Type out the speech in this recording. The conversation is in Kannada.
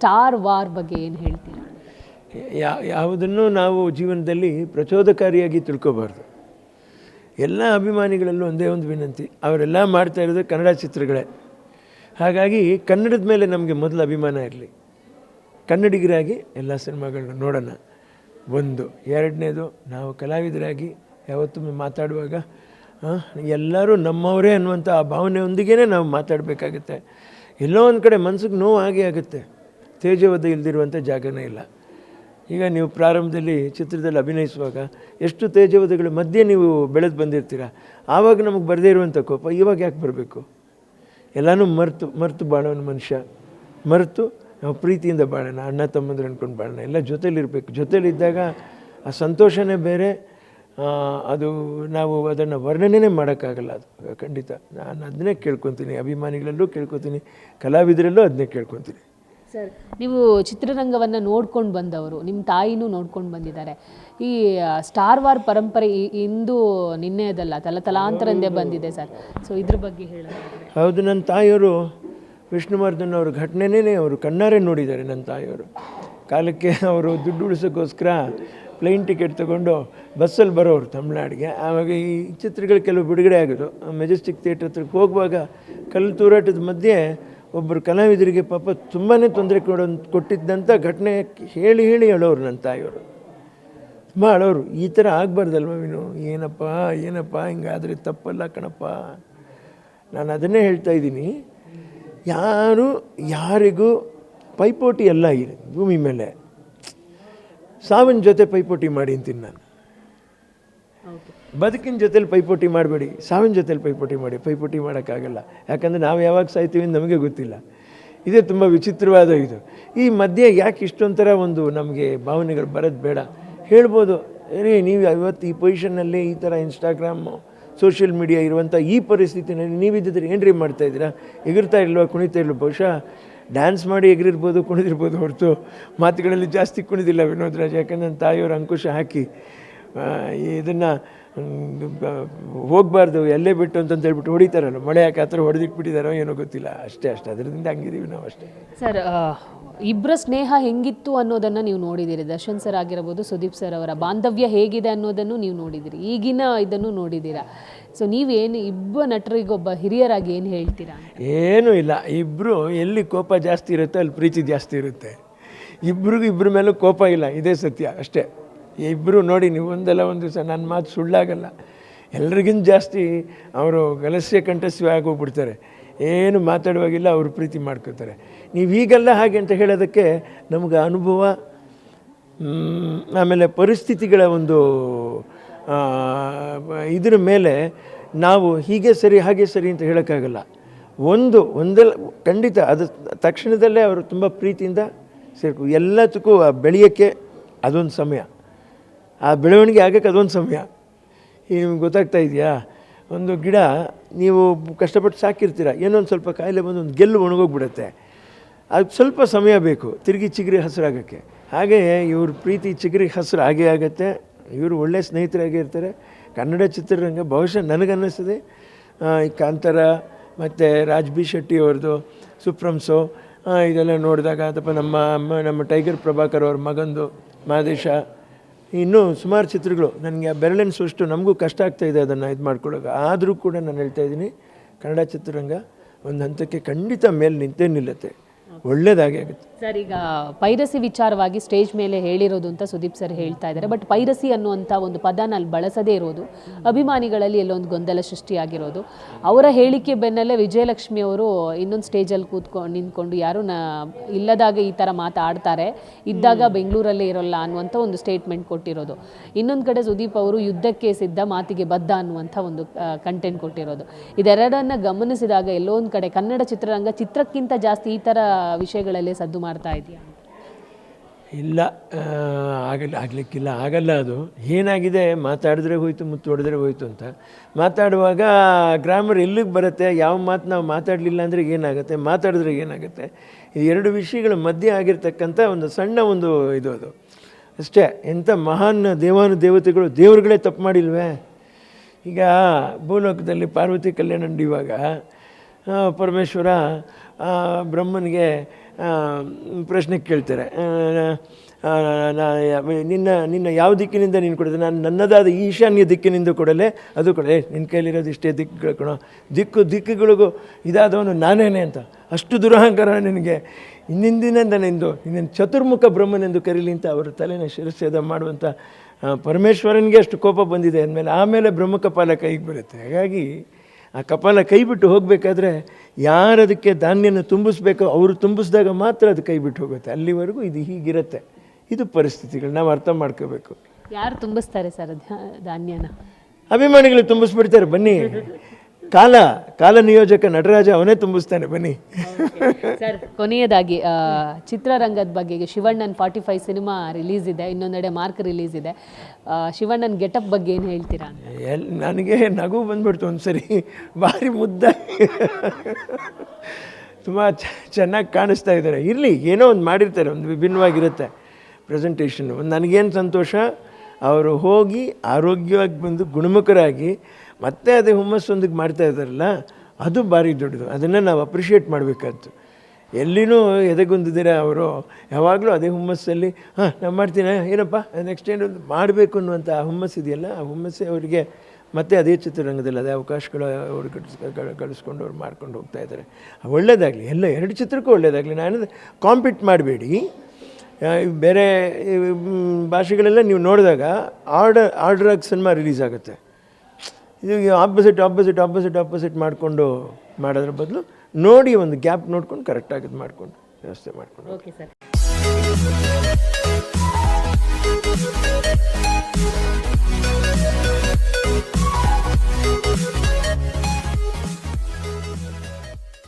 ಸ್ಟಾರ್ ವಾರ್ ಬಗ್ಗೆ ಏನು ಹೇಳ್ತೀರಾ? ಯಾವುದನ್ನು ನಾವು ಜೀವನದಲ್ಲಿ ಪ್ರಚೋದಕಾರಿಯಾಗಿ ತಿಳ್ಕೊಬಾರ್ದು. ಎಲ್ಲ ಅಭಿಮಾನಿಗಳಲ್ಲೂ ಒಂದೇ ಒಂದು ವಿನಂತಿ, ಅವರೆಲ್ಲ ಮಾಡ್ತಾ ಇರೋದು ಕನ್ನಡ ಚಿತ್ರಗಳೇ. ಹಾಗಾಗಿ ಕನ್ನಡದ ಮೇಲೆ ನಮಗೆ ಮೊದಲು ಅಭಿಮಾನ ಇರಲಿ. ಕನ್ನಡಿಗರಾಗಿ ಎಲ್ಲ ಸಿನಿಮಾಗಳನ್ನ ನೋಡೋಣ. ಒಂದು. ಎರಡನೇದು, ನಾವು ಕಲಾವಿದರಾಗಿ ಯಾವತ್ತೂ ಮಾತಾಡುವಾಗ ಎಲ್ಲರೂ ನಮ್ಮವರೇ ಅನ್ನುವಂಥ ಆ ಭಾವನೆಯೊಂದಿಗೇ ನಾವು ಮಾತಾಡಬೇಕಾಗುತ್ತೆ. ಎಲ್ಲೋ ಒಂದು ಕಡೆ ಮನಸ್ಸಿಗೆ ನೋವು ಆಗೇ ಆಗುತ್ತೆ. ತೇಜೋವಧೆ ಇಲ್ಲದಿರುವಂಥ ಜಾಗನೇ ಇಲ್ಲ. ಈಗ ನೀವು ಪ್ರಾರಂಭದಲ್ಲಿ ಚಿತ್ರದಲ್ಲಿ ಅಭಿನಯಿಸುವಾಗ ಎಷ್ಟು ತೇಜೋವಧೆಗಳ ಮಧ್ಯೆ ನೀವು ಬೆಳೆದು ಬಂದಿರ್ತೀರ. ಆವಾಗ ನಮಗೆ ಬರದೇ ಇರುವಂಥ ಕೋಪ ಇವಾಗ ಯಾಕೆ ಬರಬೇಕು? ಎಲ್ಲನೂ ಮರೆತು ಬಾಳೋನು ಮನುಷ್ಯ. ಮರೆತು ನಾವು ಪ್ರೀತಿಯಿಂದ ಬಾಳೋಣ, ಅಣ್ಣ ತಮ್ಮಂದ್ರೆ ಅಂದ್ಕೊಂಡು ಬಾಳೋಣ. ಎಲ್ಲ ಜೊತೇಲಿರಬೇಕು. ಜೊತೇಲಿದ್ದಾಗ ಆ ಸಂತೋಷನೇ ಬೇರೆ. ಅದು ನಾವು ಅದನ್ನು ವರ್ಣನೆ ಮಾಡೋಕ್ಕಾಗಲ್ಲ. ಅದು ಖಂಡಿತ ನಾನು ಅದನ್ನೇ ಕೇಳ್ಕೊತೀನಿ, ಅಭಿಮಾನಿಗಳಲ್ಲೂ ಕೇಳ್ಕೊತೀನಿ, ಕಲಾವಿದರಲ್ಲೂ ಅದನ್ನೇ ಕೇಳ್ಕೊತೀನಿ. ಸರ್, ನೀವು ಚಿತ್ರರಂಗವನ್ನು ನೋಡ್ಕೊಂಡು ಬಂದವರು, ನಿಮ್ಮ ತಾಯಿನೂ ನೋಡ್ಕೊಂಡು ಬಂದಿದ್ದಾರೆ. ಈ ಸ್ಟಾರ್ ವಾರ್ ಪರಂಪರೆ ಇಂದು ನಿನ್ನೆದಲ್ಲ, ತಲಾಂತರದಿಂದ ಬಂದಿದೆ ಸರ್. ಸೊ ಇದ್ರ ಬಗ್ಗೆ ಹೇಳೋದಾದ್ರೆ? ಹೌದು, ನನ್ನ ತಾಯಿಯವರು ವಿಷ್ಣುವರ್ಧನ್ ಅವ್ರ ಘಟನೆನೇ ಅವರು ಕಣ್ಣಾರೆ ನೋಡಿದ್ದಾರೆ. ನನ್ನ ತಾಯಿಯವರು ಕಾಲಕ್ಕೆ ಅವರು ದುಡ್ಡು ಉಳಿಸೋಕ್ಕೋಸ್ಕರ ಪ್ಲೇನ್ ಟಿಕೆಟ್ ತೊಗೊಂಡು ಬಸ್ಸಲ್ಲಿ ಬರೋರು ತಮಿಳ್ನಾಡಿಗೆ. ಆವಾಗ ಈ ಚಿತ್ರಗಳು ಕೆಲವು ಬಿಡುಗಡೆ ಆಗೋದು. ಮೆಜೆಸ್ಟಿಕ್ ಥಿಯೇಟ್ರ್ ಹತ್ರಕ್ಕೆ ಹೋಗುವಾಗ ಕಲ್ಲು ತೂರಾಟದ ಮಧ್ಯೆ ಒಬ್ಬರು ಕಲಾವಿದರಿಗೆ ಪಾಪ ತುಂಬಾ ತೊಂದರೆ ಕೊಟ್ಟಿದ್ದಂಥ ಘಟನೆ ಹೇಳಿ ಹೇಳೋರು ನನ್ನ ತಾಯಿಯವರು. ತುಂಬ ಅಳೋರು. ಈ ಥರ ಆಗಬಾರ್ದಲ್ವ ನೀನು, ಏನಪ್ಪ ಹಿಂಗಾದರೆ ತಪ್ಪಲ್ಲ ಕಣಪ್ಪ. ನಾನು ಅದನ್ನೇ ಹೇಳ್ತಾ ಇದ್ದೀನಿ. ಯಾರಿಗೂ ಪೈಪೋಟಿ ಎಲ್ಲ ಇದೆ ಭೂಮಿ ಮೇಲೆ. ಸಾವಿನ ಜೊತೆ ಪೈಪೋಟಿ ಮಾಡಿ ಅಂತೀನಿ ನಾನು. ಬದುಕಿನ ಜೊತೇಲಿ ಪೈಪೋಟಿ ಮಾಡಬೇಡಿ, ಸಾವಿನ ಜೊತೇಲಿ ಪೈಪೋಟಿ ಮಾಡಿ. ಪೈಪೋಟಿ ಮಾಡೋಕ್ಕಾಗಲ್ಲ. ಯಾಕಂದರೆ ನಾವು ಯಾವಾಗ ಸಾಯ್ತೀವಿ ಅಂತ ನಮಗೆ ಗೊತ್ತಿಲ್ಲ. ಇದೇ ತುಂಬ ವಿಚಿತ್ರವಾದ ಇದು. ಈ ಮಧ್ಯೆ ಯಾಕೆ ಇಷ್ಟೊಂಥರ ಒಂದು ನಮಗೆ ಭಾವನೆಗಳು ಬರೋದು ಬೇಡ. ಹೇಳ್ಬೋದು, ನೀವು ಇವತ್ತು ಈ ಪೊಸಿಷನ್ನಲ್ಲಿ ಈ ಥರ ಇನ್ಸ್ಟಾಗ್ರಾಮು ಸೋಷಿಯಲ್ ಮೀಡಿಯಾ ಇರುವಂಥ ಈ ಪರಿಸ್ಥಿತಿನಲ್ಲಿ ನೀವಿದ್ದರೆ ಏನ್ರಿ ಮಾಡ್ತಾಯಿದ್ದೀರಾ? ಎಗರ್ತಾ ಇಲ್ವ, ಕುಣಿತಾ ಇಲ್ವ? ಬಹುಶಃ ಡ್ಯಾನ್ಸ್ ಮಾಡಿ ಎಗರಿರ್ಬೋದು, ಕುಣಿದಿರ್ಬೋದು ಹೊರತು ಮಾತುಗಳಲ್ಲಿ ಜಾಸ್ತಿ ಕುಣಿದಿಲ್ಲ ವಿನೋದ್ ರಾಜ್. ಯಾಕಂದ್ರೆ ನನ್ನ ತಾಯಿಯವರು ಅಂಕುಶ ಹಾಕಿ ಇದನ್ನು ಹೋಗಬಾರ್ದು, ಎಲ್ಲೇ ಬಿಟ್ಟು ಅಂತಂತ ಹೇಳ್ಬಿಟ್ಟು ಹೊಡಿತಾರಲ್ಲ, ಮಳೆ ಯಾಕೆ ಆ ಥರ ಹೊಡೆದಿಟ್ಬಿಟ್ಟಿದ್ದಾರೋ ಏನೋ ಗೊತ್ತಿಲ್ಲ. ಅಷ್ಟೇ ಅದರಿಂದ ಹಂಗಿದ್ದೀವಿ ನಾವು ಅಷ್ಟೇ. ಸರ್, ಇಬ್ಬರ ಸ್ನೇಹ ಹೆಂಗಿತ್ತು ಅನ್ನೋದನ್ನು ನೀವು ನೋಡಿದ್ದೀರಿ. ದರ್ಶನ್ ಸರ್ ಆಗಿರ್ಬೋದು, ಸುದೀಪ್ ಸರ್ ಅವರ ಬಾಂಧವ್ಯ ಹೇಗಿದೆ ಅನ್ನೋದನ್ನು ನೀವು ನೋಡಿದ್ದೀರಿ. ಈಗಿನ ಇದನ್ನು ನೋಡಿದ್ದೀರಾ. ಸೊ ನೀವೇನು ಇಬ್ಬ ನಟರಿಗೊಬ್ಬ ಹಿರಿಯರಾಗಿ ಏನು ಹೇಳ್ತೀರಾ? ಏನೂ ಇಲ್ಲ. ಇಬ್ಬರು ಎಲ್ಲಿ ಕೋಪ ಜಾಸ್ತಿ ಇರುತ್ತೆ ಅಲ್ಲಿ ಪ್ರೀತಿ ಜಾಸ್ತಿ ಇರುತ್ತೆ. ಇಬ್ಬರ ಮೇಲೂ ಕೋಪ ಇಲ್ಲ, ಇದೇ ಸತ್ಯ ಅಷ್ಟೇ. ಇಬ್ಬರು ನೋಡಿ, ನೀವು ಒಂದಲ್ಲ ಒಂದು ದಿವಸ ನನ್ನ ಮಾತು ಸುಳ್ಳಾಗಲ್ಲ. ಎಲ್ರಿಗಿಂತ ಜಾಸ್ತಿ ಅವರು ಗಲಸ್ಯ ಕಂಠಸ್ಯ ಆಗೋಗ್ಬಿಡ್ತಾರೆ. ಏನು ಮಾತಾಡುವಾಗಿಲ್ಲ, ಅವರು ಪ್ರೀತಿ ಮಾಡ್ಕೋತಾರೆ. ನೀವು ಹೀಗೆಲ್ಲ ಹಾಗೆ ಅಂತ ಹೇಳೋದಕ್ಕೆ ನಮಗೆ ಅನುಭವ, ಆಮೇಲೆ ಪರಿಸ್ಥಿತಿಗಳ ಒಂದು ಇದ್ರ ಮೇಲೆ ನಾವು ಹೀಗೆ ಸರಿ ಹಾಗೆ ಸರಿ ಅಂತ ಹೇಳೋಕ್ಕಾಗಲ್ಲ. ಒಂದೆಲ್ಲ ಖಂಡಿತ ಅದು ತಕ್ಷಣದಲ್ಲೇ ಅವರು ತುಂಬ ಪ್ರೀತಿಯಿಂದ ಸೇರ್ಕೊ. ಎಲ್ಲದಕ್ಕೂ ಬೆಳೆಯೋಕ್ಕೆ ಅದೊಂದು ಸಮಯ, ಆ ಬೆಳವಣಿಗೆ ಆಗೋಕ್ಕೆ ಅದೊಂದು ಸಮಯ. ಈಗ ನಿಮ್ಗೆ ಗೊತ್ತಾಗ್ತಾ ಇದೆಯಾ? ಒಂದು ಗಿಡ ನೀವು ಕಷ್ಟಪಟ್ಟು ಸಾಕಿರ್ತೀರ, ಏನೊಂದು ಸ್ವಲ್ಪ ಕಾಯಿಲೆ ಬಂದು ಒಂದು ಗೆಲ್ಲು ಒಣಗೋಗ್ಬಿಡುತ್ತೆ. ಅದು ಸ್ವಲ್ಪ ಸಮಯ ಬೇಕು ತಿರುಗಿ ಚಿಗುರಿ ಹಸಿರಾಗೋಕ್ಕೆ. ಹಾಗೆ ಇವ್ರ ಪ್ರೀತಿ ಚಿಗುರಿ ಹಸಿರು ಆಗೇ ಆಗುತ್ತೆ. ಇವರು ಒಳ್ಳೆಯ ಸ್ನೇಹಿತರಾಗೇ ಇರ್ತಾರೆ. ಕನ್ನಡ ಚಿತ್ರರಂಗ ಬಹುಶಃ ನನಗನ್ನಿಸ್ತದೆ ಈ ಕಾಂತಾರ ಮತ್ತು ರಾಜ್ ಬಿ ಶೆಟ್ಟಿ ಅವ್ರದ್ದು ಸುಪ್ರಂಸೋ ಇದೆಲ್ಲ ನೋಡಿದಾಗ, ಅಥವಾ ನಮ್ಮ ಟೈಗರ್ ಪ್ರಭಾಕರ್ ಅವ್ರ ಮಗಂದು ಮಾದೇಶ, ಇನ್ನೂ ಸುಮಾರು ಚಿತ್ರಗಳು ನನಗೆ ಬೆರಳೆನಿಸುವಷ್ಟು ನಮಗೂ ಕಷ್ಟ ಆಗ್ತಾಯಿದೆ ಅದನ್ನು ಇದು ಮಾಡ್ಕೊಳ್ಳೋಕೆ. ಆದರೂ ಕೂಡ ನಾನು ಹೇಳ್ತಾ ಇದ್ದೀನಿ, ಕನ್ನಡ ಚಿತ್ರರಂಗ ಒಂದು ಹಂತಕ್ಕೆ ಖಂಡಿತ ಮೇಲೆ ನಿಂತೇ ನಿಲ್ಲುತ್ತೆ, ಒಳ್ಳೆಯದಾಗಿ ಆಗುತ್ತೆ. ಸರ್, ಈಗ ಪೈರಸಿ ವಿಚಾರವಾಗಿ ಸ್ಟೇಜ್ ಮೇಲೆ ಹೇಳಿರೋದು ಅಂತ ಸುದೀಪ್ ಸರ್ ಹೇಳ್ತಾ ಇದ್ದಾರೆ. ಬಟ್ ಪೈರಸಿ ಅನ್ನುವಂಥ ಒಂದು ಪದನ ಅಲ್ಲಿ ಬಳಸದೇ ಇರೋದು ಅಭಿಮಾನಿಗಳಲ್ಲಿ ಎಲ್ಲೊಂದು ಗೊಂದಲ ಸೃಷ್ಟಿಯಾಗಿರೋದು. ಅವರ ಹೇಳಿಕೆ ಬೆನ್ನಲ್ಲೇ ವಿಜಯಲಕ್ಷ್ಮಿ ಅವರು ಇನ್ನೊಂದು ಸ್ಟೇಜಲ್ಲಿ ನಿಂತ್ಕೊಂಡು ಯಾರು ಇಲ್ಲದಾಗ ಈ ಥರ ಮಾತಾಡ್ತಾರೆ, ಇದ್ದಾಗ ಬೆಂಗಳೂರಲ್ಲೇ ಇರೋಲ್ಲ ಅನ್ನುವಂಥ ಒಂದು ಸ್ಟೇಟ್ಮೆಂಟ್ ಕೊಟ್ಟಿರೋದು. ಇನ್ನೊಂದು ಕಡೆ ಸುದೀಪ್ ಅವರು ಯುದ್ಧಕ್ಕೆ ಸಿದ್ಧ, ಮಾತಿಗೆ ಬದ್ಧ ಅನ್ನುವಂಥ ಒಂದು ಕಂಟೆಂಟ್ ಕೊಟ್ಟಿರೋದು. ಇದೆರಡನ್ನು ಗಮನಿಸಿದಾಗ ಎಲ್ಲೋ ಒಂದು ಕಡೆ ಕನ್ನಡ ಚಿತ್ರರಂಗ ಚಿತ್ರಕ್ಕಿಂತ ಜಾಸ್ತಿ ಈ ಥರ ವಿಷಯಗಳಲ್ಲೇ ಸದ್ದು ಮಾಡ್ತಾ ಇದೆಯಾ? ಇಲ್ಲ, ಆಗಲಿಕ್ಕಿಲ್ಲ, ಆಗಲ್ಲ. ಅದು ಏನಾಗಿದೆ, ಮಾತಾಡಿದ್ರೆ ಹೋಯ್ತು, ಮುತ್ತು ಹೊಡೆದ್ರೆ ಹೋಯ್ತು ಅಂತ ಮಾತಾಡುವಾಗ ಗ್ರಾಮರ್ ಎಲ್ಲಿಗೆ ಬರುತ್ತೆ? ಯಾವ ಮಾತು ನಾವು ಮಾತಾಡಲಿಲ್ಲ ಅಂದರೆ ಏನಾಗುತ್ತೆ, ಮಾತಾಡಿದ್ರೆ ಏನಾಗುತ್ತೆ? ಈ ಎರಡು ವಿಷಯಗಳ ಮಧ್ಯೆ ಆಗಿರ್ತಕ್ಕಂಥ ಒಂದು ಸಣ್ಣ ಒಂದು ಇದು ಅದು ಅಷ್ಟೇ. ಎಂಥ ಮಹಾನ್ ದೇವತೆಗಳು, ದೇವರುಗಳೇ ತಪ್ಪು ಮಾಡಿಲ್ವೇ? ಈಗ ಭೂಲೋಕದಲ್ಲಿ ಪಾರ್ವತಿ ಕಲ್ಯಾಣ ನಡೆಯುವಾಗ ಪರಮೇಶ್ವರ ಬ್ರಹ್ಮನಿಗೆ ಪ್ರಶ್ನೆ ಕೇಳ್ತಾರೆ, ನಿನ್ನ ಯಾವ ದಿಕ್ಕಿನಿಂದ ನೀನು ಕೊಡೋದು? ನಾನು ನನ್ನದಾದ ಈಶಾನ್ಯ ದಿಕ್ಕಿನಿಂದ ಕೊಡಲೇ, ಅದು ಕೊಡಲೇ, ನಿನ್ನ ಕೈಲಿರೋದು ಇಷ್ಟೇ ದಿಕ್ಕುಗಳು ಕಣೋ, ದಿಕ್ಕುಗಳಿಗೂ ಇದಾದವನು ನಾನೇನೆ ಅಂತ. ಅಷ್ಟು ದುರಹಂಕಾರ ನಿನಗೆ, ಇನ್ನಿಂದಿನಿಂದ ನಿನ್ನ ಚತುರ್ಮುಖ ಬ್ರಹ್ಮನೆಂದು ಕರೀಲಿ ಅಂತ ಅವರ ತಲೆನ ಶಿರಚ್ಛೇದ ಮಾಡುವಂಥ ಪರಮೇಶ್ವರನಿಗೆ ಅಷ್ಟು ಕೋಪ ಬಂದಿದೆ ಅಂದಮೇಲೆ ಆಮೇಲೆ ಬ್ರಹ್ಮಕಪಾಲ ಕೈಗೆ ಬರುತ್ತೆ. ಹಾಗಾಗಿ ಆ ಕಪಾಲ ಕೈ ಬಿಟ್ಟು ಹೋಗಬೇಕಾದ್ರೆ ಯಾರದಕ್ಕೆ ಧಾನ್ಯನ ತುಂಬಿಸ್ಬೇಕೋ ಅವರು ತುಂಬಿಸಿದಾಗ ಮಾತ್ರ ಅದು ಕೈ ಬಿಟ್ಟು ಹೋಗುತ್ತೆ. ಅಲ್ಲಿವರೆಗೂ ಇದು ಹೀಗಿರುತ್ತೆ. ಇದು ಪರಿಸ್ಥಿತಿಗಳು ನಾವು ಅರ್ಥ ಮಾಡ್ಕೋಬೇಕು. ಯಾರು ತುಂಬಿಸ್ತಾರೆ ಸರ್ ಧಾನ್ಯನ? ಅಭಿಮಾನಿಗಳು ತುಂಬಿಸ್ಬಿಡ್ತಾರೆ, ಬನ್ನಿ. ಕಾಲ ನಿಯೋಜಕ ನಟರಾಜ ಅವನೇ ತುಂಬಿಸ್ತಾನೆ, ಬನ್ನಿ. ಸರ್, ಕೊನೆಯದಾಗಿ ಚಿತ್ರರಂಗದ ಬಗ್ಗೆ, ಶಿವಣ್ಣನ್ 45 ಸಿನಿಮಾ ರಿಲೀಸ್ ಇದೆ, ಇನ್ನೊಂದೆಡೆ ಮಾರ್ಕ್ ರಿಲೀಸ್ ಇದೆ. ಶಿವಣ್ಣನ ಗೆಟಪ್ ಬಗ್ಗೆ ಏನು ಹೇಳ್ತೀರಾ? ನನಗೆ ನಗು ಬಂದ್ಬಿಡ್ತು ಒಂದ್ಸರಿ, ಭಾರಿ ಮುದ್ದಾಗಿ ತುಂಬ ಚೆನ್ನಾಗಿ ಕಾಣಿಸ್ತಾ ಇದ್ದಾರೆ. ಇರಲಿ, ಏನೋ ಒಂದು ಮಾಡಿರ್ತಾರೆ, ಒಂದು ವಿಭಿನ್ನವಾಗಿರುತ್ತೆ ಪ್ರೆಸೆಂಟೇಷನ್ನು. ನನಗೇನು ಸಂತೋಷ, ಅವರು ಹೋಗಿ ಆರೋಗ್ಯವಾಗಿ ಬಂದು ಗುಣಮುಖರಾಗಿ ಮತ್ತೆ ಅದೇ ಹುಮ್ಮಸ್ಸೊಂದಿಗೆ ಮಾಡ್ತಾ ಇದ್ದಾರಲ್ಲ, ಅದು ಭಾರಿ ದೊಡ್ಡದು. ಅದನ್ನು ನಾವು ಅಪ್ರಿಷಿಯೇಟ್ ಮಾಡಬೇಕಾದ್ದು. ಎಲ್ಲಿನೂ ಎದೆಗುಂದಿದ್ದೀರ ಅವರು, ಯಾವಾಗಲೂ ಅದೇ ಹುಮ್ಮಸ್ಸಲ್ಲಿ ನಾನು ಮಾಡ್ತೀನಿ, ಏನಪ್ಪ ನೆಕ್ಸ್ಟ್ ಏನು ಮಾಡಬೇಕು ಅನ್ನುವಂಥ ಆ ಹುಮ್ಮಸ್ಸಿದೆಯಲ್ಲ, ಆ ಹುಮ್ಮಸ್ಸೇ ಅವರಿಗೆ ಮತ್ತೆ ಅದೇ ಚಿತ್ರರಂಗದಲ್ಲಿ ಅದೇ ಅವಕಾಶಗಳು ಅವರು ಗಳಿಸ್ಕೊಂಡು ಅವ್ರು ಮಾಡ್ಕೊಂಡು ಹೋಗ್ತಾ ಇದ್ದಾರೆ. ಒಳ್ಳೆಯದಾಗಲಿ, ಎಲ್ಲ 2 ಚಿತ್ರಕ್ಕೂ ಒಳ್ಳೆಯದಾಗಲಿ. ನಾನು ಕಾಂಪೀಟ್ ಮಾಡಬೇಡಿ. ಬೇರೆ ಭಾಷೆಗಳೆಲ್ಲ ನೀವು ನೋಡಿದಾಗ ಆರ್ಡರ್ ಸಿನಿಮಾ ರಿಲೀಸ್ ಆಗುತ್ತೆ. ಇದು ಆಪೋಸಿಟ್ ಮಾಡಿಕೊಂಡು ಮಾಡೋದ್ರ ಬದಲು ನೋಡಿ ಒಂದು ಗ್ಯಾಪ್ ನೋಡ್ಕೊಂಡು ಕರೆಕ್ಟಾಗಿ ಇದು ಮಾಡಿಕೊಂಡು ವ್ಯವಸ್ಥೆ ಮಾಡಿಕೊಂಡು. Okay sir.